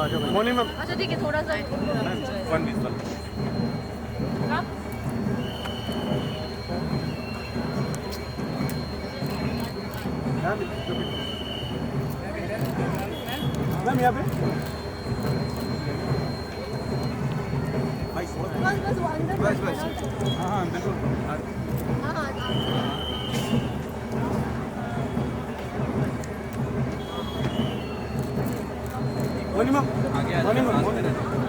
Moni ma'am अच्छा ठीक है, थोड़ा सा 1 20 वाला हाँ? मैम यहाँ पे बस वो अंदर बस हाँ बिल्कुल हाँ हाँ मोनी मैम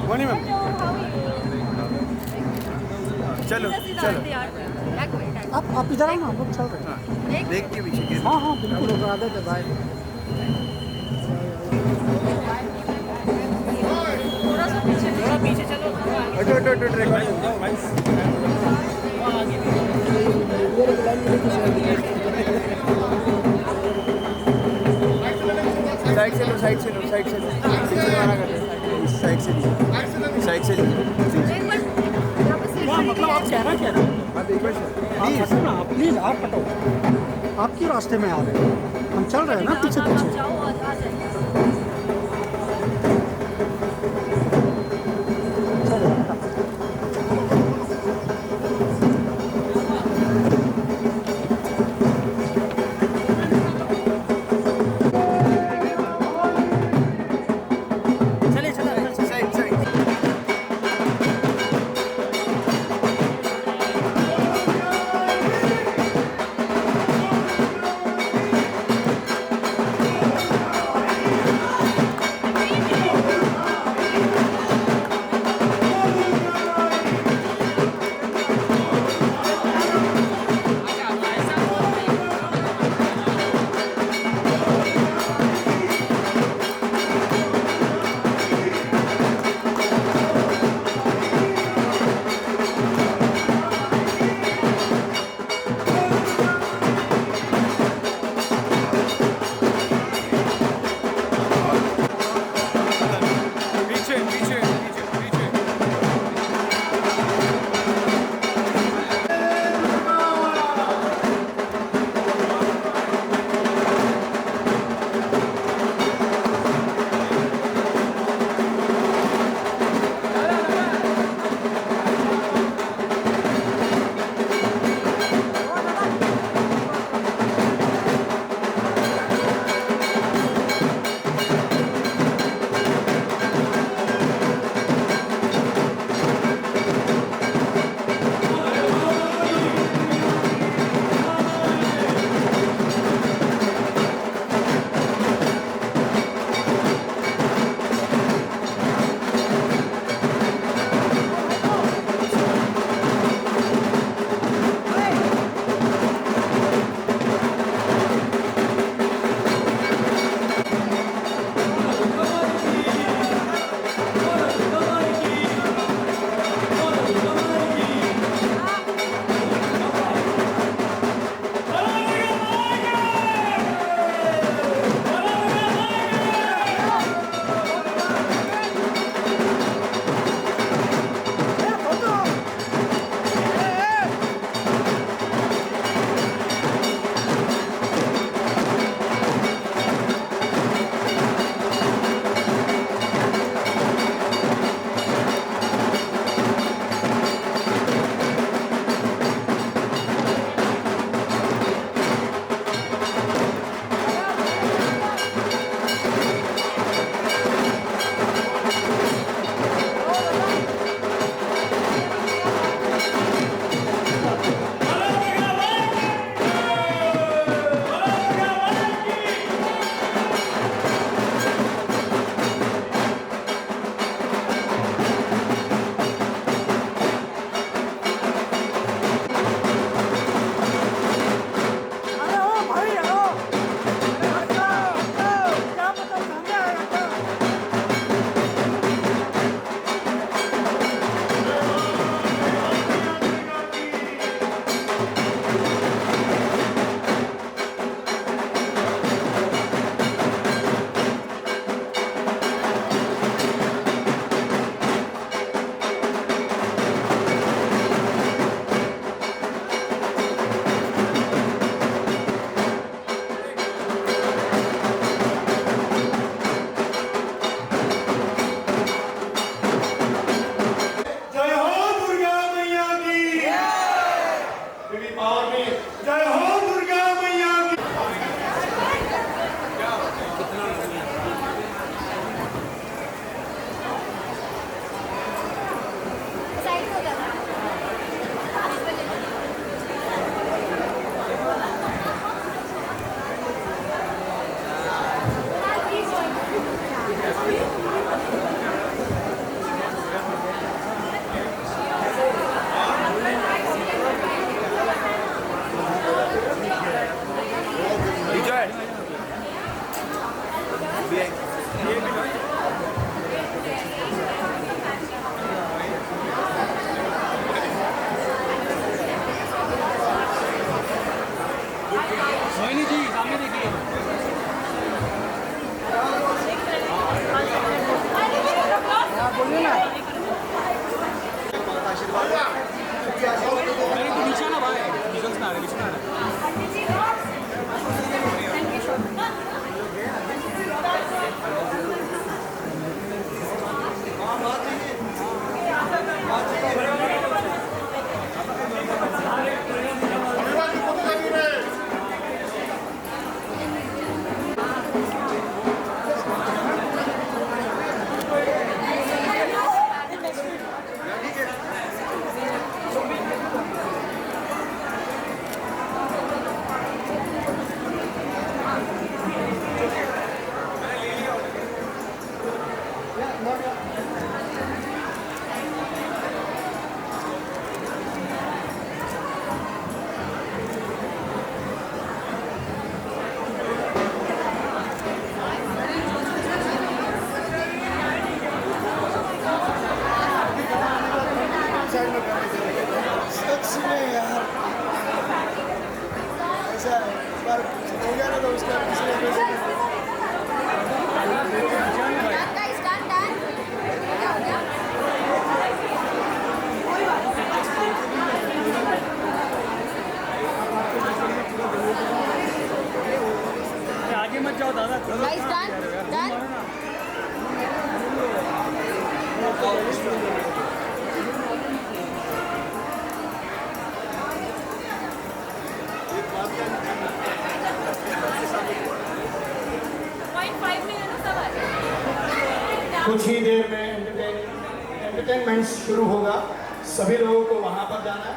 मोनी मैम चलो चलो आप इधर आओ ना, हम लोग चल रहे हैं। देख के पीछे गिर हाँ हाँ बिल्कुल होगा, आदत है भाई। थोड़ा सा पीछे चलो। हटो ट्रैक साइड से लो साइड से पीछे मारा कर साइड से मतलब आप कह रहे हैं आप एक बार आप हटो ना, आप प्लीज आप हटो, आप क्यों रास्ते में आ रहे हैं? हम चल रहे हैं ना पीछे आप पीछे। जाओ और आ जाइए। चलो हो गया ना तो उसका पिछले पैसे guys, done. क्या हो गया? आगे मत जाओ दादा। Guys, done. कुछ ही देर में एंटरटेनमेंट शुरू होगा। सभी लोगों को वहां पर जाना है।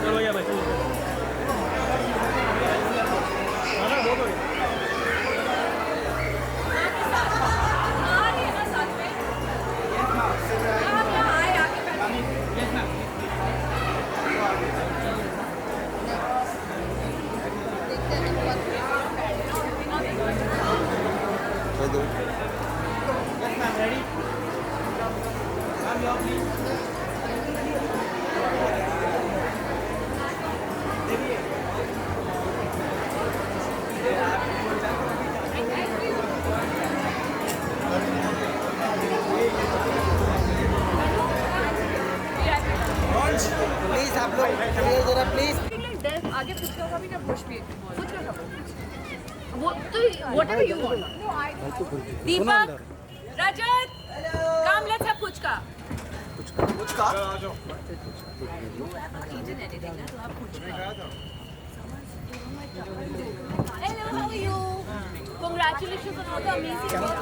चलो भैया भाई चलो। प्लीज आप लोग जरा प्लीज आगे फुचका का भी ना पुश भी फुचका का वो तो whatever you want. Deepak, Rajat, come let's have phuchka. Phuchka You have not eaten anything ना तो आप phuchka. Hello, how are you? Congratulations on all the amazing work.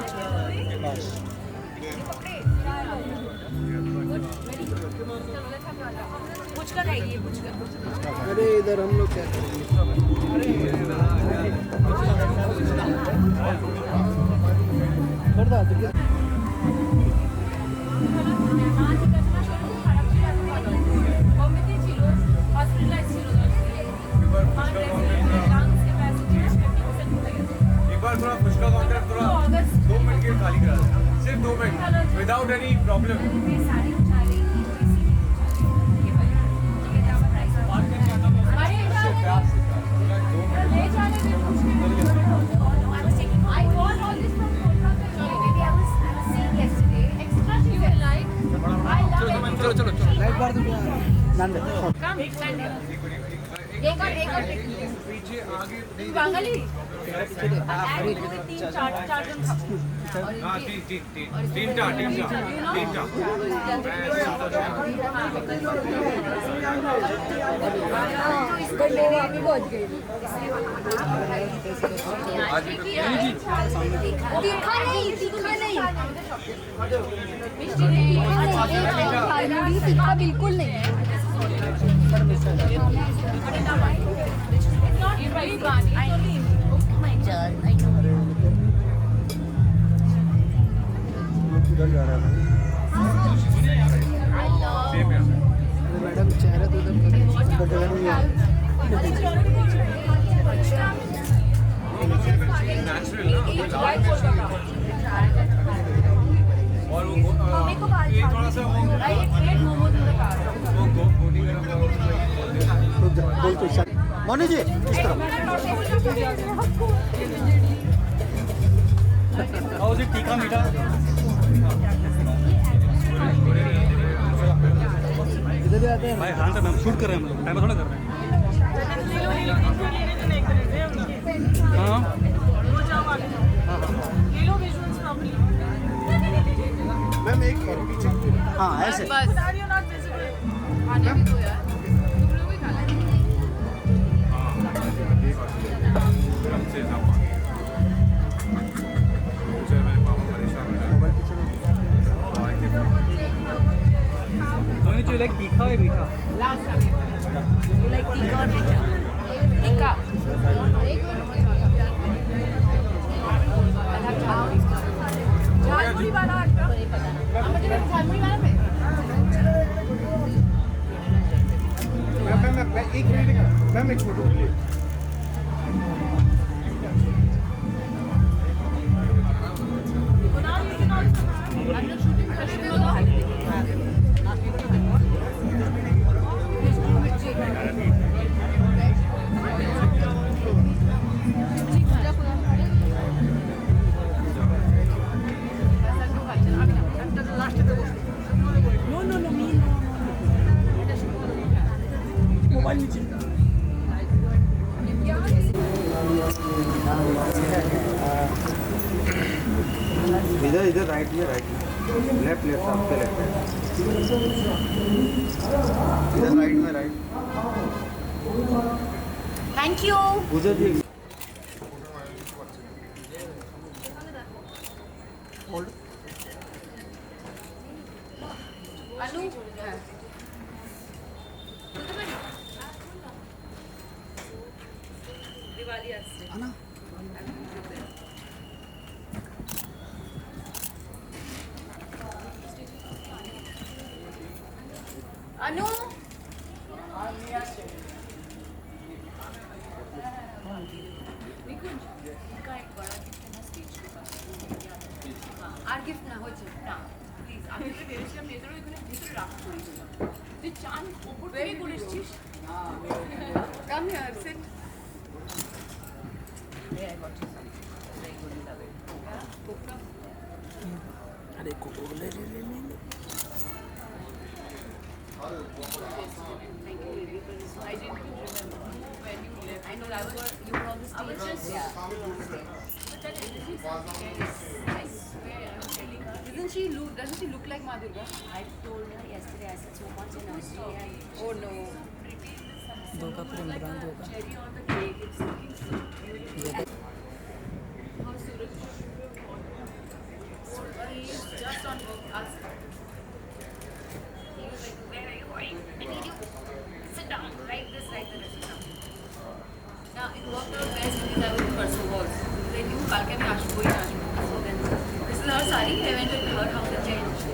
Good, very good. चलो let's have फुचका खाएगी फुचका. अरे इधर हम लोग क्या करेंगे एक बार थोड़ा फुचका काउंटर थोड़ा 2 मिनट के लिए खाली करा देना, सिर्फ 2 मिनट विदाउट एनी प्रॉब्लम। चलो चलो चलो लाइट बार तो पीछे आगे बांगली हाँ तीन टा तीखा नहीं तीखा बिल्कुल नहीं मैडम चेहरा तो और वो ये थोड़ा सा वो गोटी बोल तो मोनी जी इस तरफ आओ जी तीखा मीठा इधर भी आते हैं भाई हाँ सर हम शूट कर रहे हैं हम लोग टाइम थोड़ा कर रहे हैं हाँ मैम एक पीछे हाँ ऐसे मोनी जी लाइक तीखा है मीठा तीखा झालमुड़ी वाला झालमुड़ी वाला में मैम एक मिनट मैम एक फोटो इधर इधर राइट में लेफ्ट लेफ्ट आपके लेफ्ट इधर राइट में राइट थैंक यू। उधर भी अनु दिवाली आज से अनु আর গিফট না হচ্ছে না প্লিজ আমি তো ভেবেছিলাম এদেরও এখানে ভিতরে রাখা করি তুই চান ওপর থেকে করে এসেছিস come here sit I got you very good love it কোকটা अरे कोको ले ले ले ले Thank you, really, because I didn't even remember when you left. I know I was you were on the stage. Yeah. But that energy is something else. I swear, I'm telling her. Doesn't she look like Ma Durga? I told her yesterday, I said so much energy and Oh no. Durga prem brand hoga. Cherry on the cake. It's looking so beautiful. How Suraj? He's just on work. Ask. He was like, where are you going? I need you. Sit down. Like this, like that. Sit down. Now it worked out best because I was in person was. Because I knew Kalke mein Ashu koi nahi. So then this is her sari. I went to her house and changed.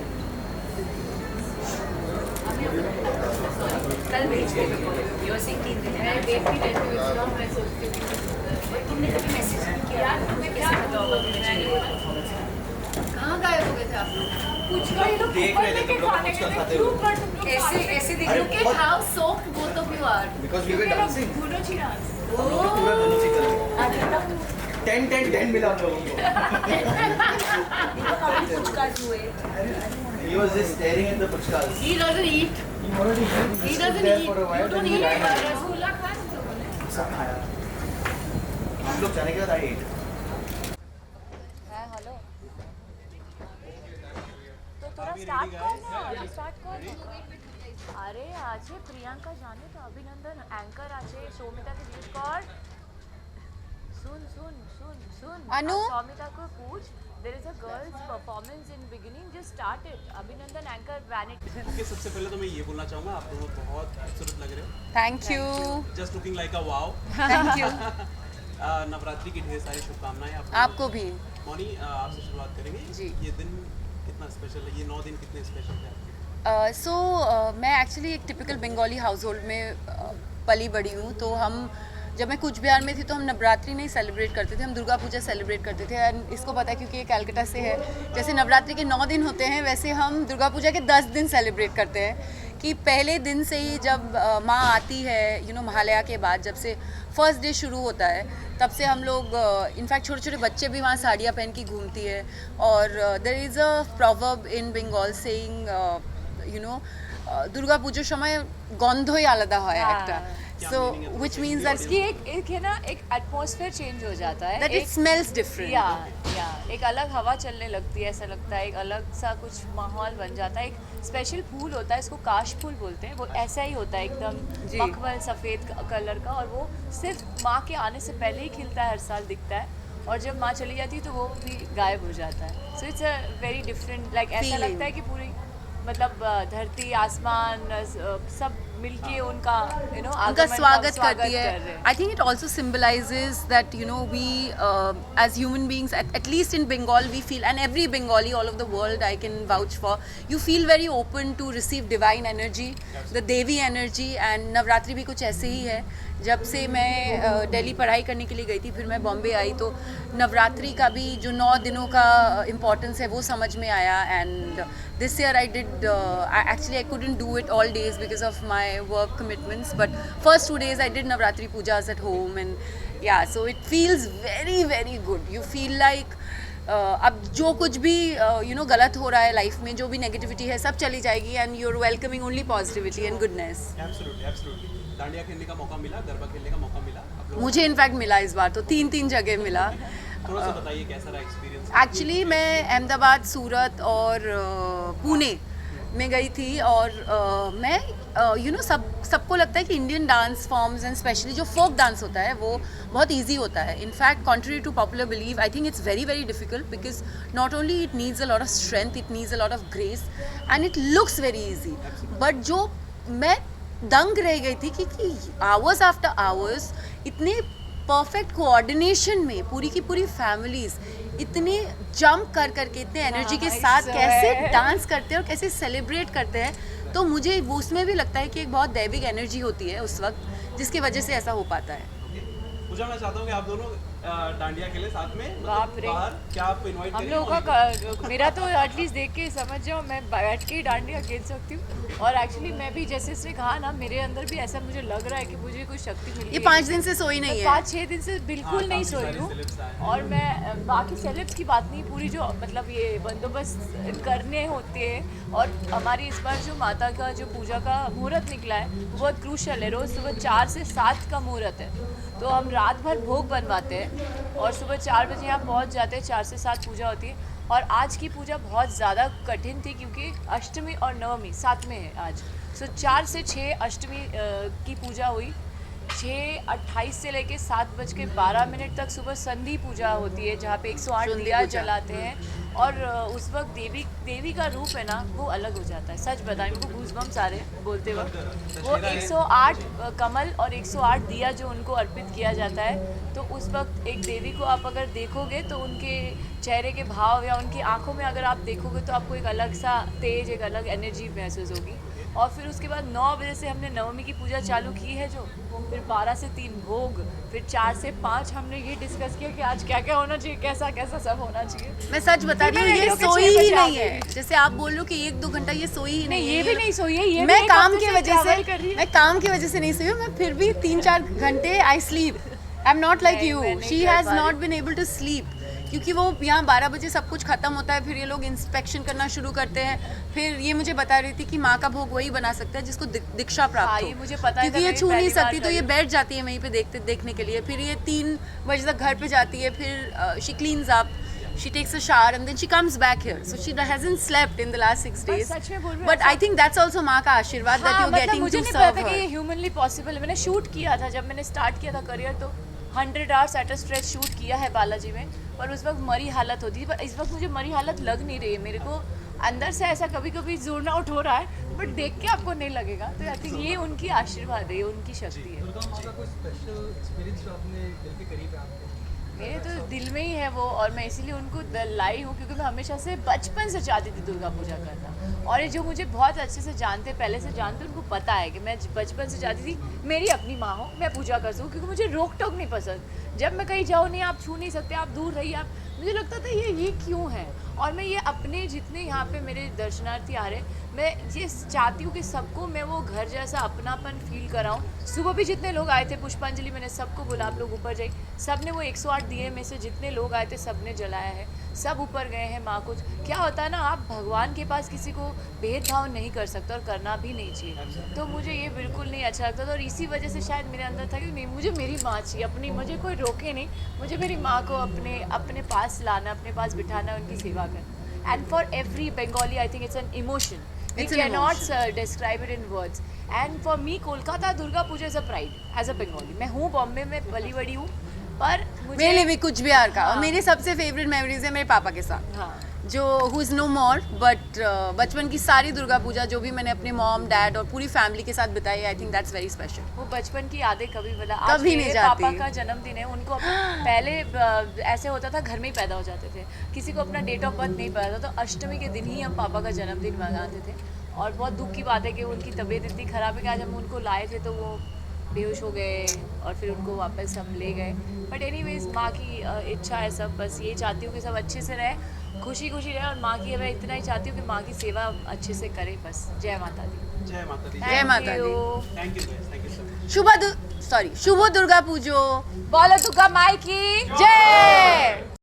कल भेज दे you are saying 3 दिन मैं wait भी रहती हूँ इतना मैं सोचती हूँ और तुमने कभी मैसेज नहीं किया यार तुम्हें कैसे बताऊँ कहाँ गायब हो गए थे आप लोग कुछ लोग ये लोग देख रहे थे तुम लोग कुछ खाते हो ऐसे ऐसे दिख रहे कि how soaked both of you are because we were dancing दोनों चिराग पूरा डांसिंग कर रहे अच्छा तब 10 10 10 मिला हम लोगों को he was just staring at the puchkas he doesn't eat he already he doesn't eat for a while you don't then he eat ran away. Rasgulla खा तुम लोगों ने सब खाया हम लोग जाने के बाद I ate हेलो तो थोड़ा स्टार्ट कर ना स्टार्ट कर अरे आज है प्रियंका जाने तो अभिनंदन एंकर आज है सौमिता के बीच कर सुन सुन सुन सुन अनु? सौमिता को पूछ there is a girls performance in beginning just start it अभिनंदन एंकर वैनिटी ओके सबसे पहले तो मैं ये बोलना चाहूँगा आप दोनों बहुत खूबसूरत लग रहे हो thank you just looking like a wow thank you Navratri की ढेर सारी शुभकामनाएं आपको भी मौनी आपसे शुरुआत करेंगे जी। ये दिन कितना स्पेशल है ये 9 दिन कितने स्पेशल है सो मैं एक्चुअली एक टिपिकल बंगाली हाउस होल्ड में पली बड़ी हूँ तो हम जब मैं कूच बिहार में थी तो हम नवरात्रि नहीं सेलिब्रेट करते थे हम दुर्गा पूजा सेलिब्रेट करते थे एंड इसको पता है क्योंकि ये कलकत्ता से है जैसे नवरात्रि के 9 दिन होते हैं वैसे हम दुर्गा पूजा के 10 दिन सेलिब्रेट करते हैं कि पहले दिन से ही जब माँ आती है महालया के बाद जब से फर्स्ट डे शुरू होता है तब से हम लोग इनफैक्ट छोटे छोटे बच्चे भी वहाँ साड़ियाँ पहन की घूमती है और there is a proverb in Bengal saying Durga পুজোর সময় গন্ধই আলাদা হয় একটা সো व्हिच मींस दैट कि एक है ना एक एटमॉस्फेयर चेंज हो जाता है इट स्मेल्स डिफरेंट या एक अलग हवा चलने लगती है ऐसा लगता है एक अलग सा कुछ माहौल बन जाता है एक स्पेशल फूल होता है इसको काश फूल बोलते हैं वो ऐसा ही होता है एकदम जी। मखमल सफ़ेद कलर का और वो सिर्फ माँ के आने से पहले ही खिलता है हर साल दिखता है और जब माँ चली जाती है तो वो भी गायब हो जाता है so it's a very different like ऐसा Feeling. लगता है कि पूरी मतलब धरती आसमान सब मिलके उनका उनका स्वागत करती है I think it also symbolizes that we as human beings at least in Bengal we feel and every Bengali all of the world I can vouch for you feel very open to receive divine energy the devi energy and Navratri भी कुछ ऐसे ही है जब से मैं दिल्ली पढ़ाई करने के लिए गई थी, फिर मैं बॉम्बे आई, तो नवरात्रि का भी जो 9 दिनों का इम्पोर्टेंस है वो समझ में आया. And this year I did actually I couldn't do it all days because of my work commitments, but first 2 days I did Navratri pujas at home. And yeah so it feels very very good. You feel like अब जो कुछ भी गलत हो रहा है life में, जो भी नेगेटिविटी है, सब चली जाएगी and you are welcoming only positivity and goodness. Absolutely. Dandiya खेलने का मौका मिला, गरबा खेलने का मौका मिला आप लोगों मुझे इनफैक्ट मिला इस बार, तो 3 जगह मिला. को? थोड़ा सा बताइए कैसा रहा एक्सपीरियंस. एक्चुअली मैं अहमदाबाद, सूरत और पुणे में गई थी. और मैं सबको लगता है कि Indian dance forms and specially जो फोक डांस होता है वो बहुत इजी होता है. In fact contrary to popular believe, I think it's very very difficult because not only it needs a lot of strength, it needs a lot of grace and it looks very easy. But जो मैं दंग रह गई थी कि hours after hours इतने perfect coordination में पूरी की पूरी फैमिलीज इतने जंप कर करके इतने एनर्जी के साथ कैसे डांस करते हैं और कैसे सेलिब्रेट करते हैं. तो मुझे वो उसमें भी लगता है कि एक बहुत दैविक एनर्जी होती है उस वक्त, जिसकी वजह से ऐसा हो पाता है. पूजा, मैं चाहता हूँ कि आप दोनों डांडिया खेले साथ में. बाप रे. बाहर क्या आपको इनवाइट हम लोगों का मेरा तो एटलीस्ट देख के समझ जाओ, मैं बैठ के ही डांडिया खेल सकती हूँ. और एक्चुअली मैं भी जैसे इसने कहा ना, मेरे अंदर भी ऐसा मुझे लग रहा है कि मुझे कोई शक्ति मिली. ये 5 दिन से सोई नहीं है. 5-6 दिन से बिल्कुल नहीं सोई हूँ. और मैं बाकी सेलेब्स की बात नहीं, पूरी जो मतलब ये बंदोबस्त करने होते हैं. और हमारी इस बार जो माता का जो पूजा का मुहूर्त निकला है वो बहुत क्रूशल है. रोज़ सुबह 4 से 7 का मुहूर्त है, तो हम रात भर भोग बनवाते हैं और सुबह 4 बजे यहाँ पहुँच जाते हैं. 4 से 7 पूजा होती है. और आज की पूजा बहुत ज़्यादा कठिन थी क्योंकि अष्टमी और नवमी साथ में है आज. सो 4 से 6 अष्टमी की पूजा हुई. 6:28 से लेके 7:12 तक सुबह संधि पूजा होती है, जहाँ पे 108 दिया जलाते हैं. और उस वक्त देवी का रूप है ना, वो अलग हो जाता है. सच बताएं, उनको गूज़बम्स आ रहे हैं बोलते वक्त. वो 108 कमल और 108 दिया जो उनको अर्पित किया जाता है. तो उस वक्त एक देवी को आप अगर देखोगे तो उनके चेहरे के भाव या उनकी आंखों में अगर आप देखोगे तो आपको एक अलग सा तेज, एक अलग एनर्जी महसूस होगी. और फिर उसके बाद 9 बजे से हमने नवमी की पूजा चालू की है, जो फिर 12 से 3 भोग, फिर 4 से 5 हमने ये डिस्कस किया कि आज क्या क्या होना चाहिए, कैसा कैसा सब होना चाहिए. मैं सच बता रही हूँ, ये सोई ही नहीं है. जैसे आप बोल लो कि 1-2 घंटा ये सोई ही नहीं है. ये भी नहीं सोई है. ये मैं काम की वजह से नहीं सोई हूँ. मैं फिर भी 3-4 घंटे I sleep. I am not like you. She has not been able to sleep क्योंकि वो यहाँ 12 बजे सब कुछ खत्म होता है. फिर ये लोग इंस्पेक्शन करना शुरू करते हैं. फिर ये मुझे बता रही थी कि माँ का भोग वही बना सकता है जिसको दीक्षा प्राप्त हो. मुझे पता है, क्योंकि ये छू नहीं सकती, तो ये बैठ जाती है वहीं पे देखने के लिए. फिर ये 3 बजे तक घर पे जाती है. फिर she cleans up, she takes a shower and then she comes back here. So she hasn't slept in the last 6 days. But I think that's also माँ का आशीर्वाद that you're getting to serve her. मुझे नहीं पता था कि ये humanly possible है. मैंने शूट किया था जब मैंने स्टार्ट किया था करियर, तो 100 hours at a stretch shoot किया है बालाजी में. पर उस वक्त मरी हालत होती थी. पर इस वक्त मुझे मरी हालत लग नहीं रही है. मेरे को अंदर से ऐसा कभी कभी जोन आउट हो रहा है, बट देख के आपको नहीं लगेगा. तो आई थिंक ये उनकी आशीर्वाद है, ये उनकी शक्ति है. मेरे तो दिल में ही है वो, और मैं इसीलिए उनको लाई हूँ क्योंकि मैं हमेशा से बचपन से चाहती थी दुर्गा पूजा करना. और ये जो मुझे बहुत अच्छे से जानते, पहले से जानते, उनको पता है कि मैं बचपन से चाहती थी मेरी अपनी माँ हो, मैं पूजा कर सकूँ. क्योंकि मुझे रोक टोक नहीं पसंद. जब मैं कहीं जाऊँ, नहीं आप छू नहीं सकते, आप दूर रहिए, आप, मुझे लगता था ये क्यों है. और मैं ये अपने जितने यहाँ पे मेरे दर्शनार्थी आ रहे, मैं ये चाहती हूँ कि सबको मैं वो घर जैसा अपनापन फील कराऊँ. सुबह भी जितने लोग आए थे पुष्पांजलि, मैंने सबको बोला आप लोग ऊपर जाइए. सब ने वो 108 दिए में से जितने लोग आए थे सब ने जलाया है. सब ऊपर गए हैं. माँ कुछ क्या होता है ना, आप भगवान के पास किसी को भेदभाव नहीं कर सकते और करना भी नहीं चाहिए. तो मुझे ये बिल्कुल नहीं अच्छा लगता था. और इसी वजह से शायद मेरे अंदर था कि नहीं, मुझे मेरी माँ चाहिए अपनी, मुझे कोई रोके नहीं. मुझे मेरी माँ को अपने पास लाना, अपने पास बिठाना, उनकी सेवा करना. And for every Bengali I think it's an emotion. We cannot describe it in words. And for me, Kolkata Durga Puja is a pride as a Bengali. मैं हूँ बॉम्बे में पली बड़ी हूँ, पर मुझे मेरे लिए भी कुछ बिहार का. और मेरी सबसे फेवरेट मेमोरीज है मेरे पापा के साथ. हाँ, जो who is no more, but बचपन की सारी दुर्गा पूजा जो भी मैंने अपने मॉम, डैड और पूरी फैमिली के साथ बिताई, I think that's very special. वो बचपन की यादें कभी मतलब कभी नहीं जाती. पापा का जन्मदिन है, उनको पहले ऐसे होता था घर में ही पैदा हो जाते थे, किसी को अपना डेट ऑफ बर्थ नहीं पता था. तो अष्टमी के दिन ही हम पापा का जन्मदिन मनाते थे. और बहुत दुख की बात है कि उनकी तबीयत इतनी ख़राब है कि आज हम उनको लाए थे तो वो बेहोश हो गए और फिर उनको वापस हम ले गए। बट एनीवेज माँ की इच्छा है सब, बस ये चाहती हूँ कि सब अच्छे से रहे, खुशी खुशी रहे, और माँ की मैं इतना ही चाहती हूँ कि माँ की सेवा अच्छे से करे बस। जय माता दी। जय माता दी। जय माता दी। Thank you guys, thank you so much. शुभ दुर्गा पूजो। बोलो दुर्गा माई की जय।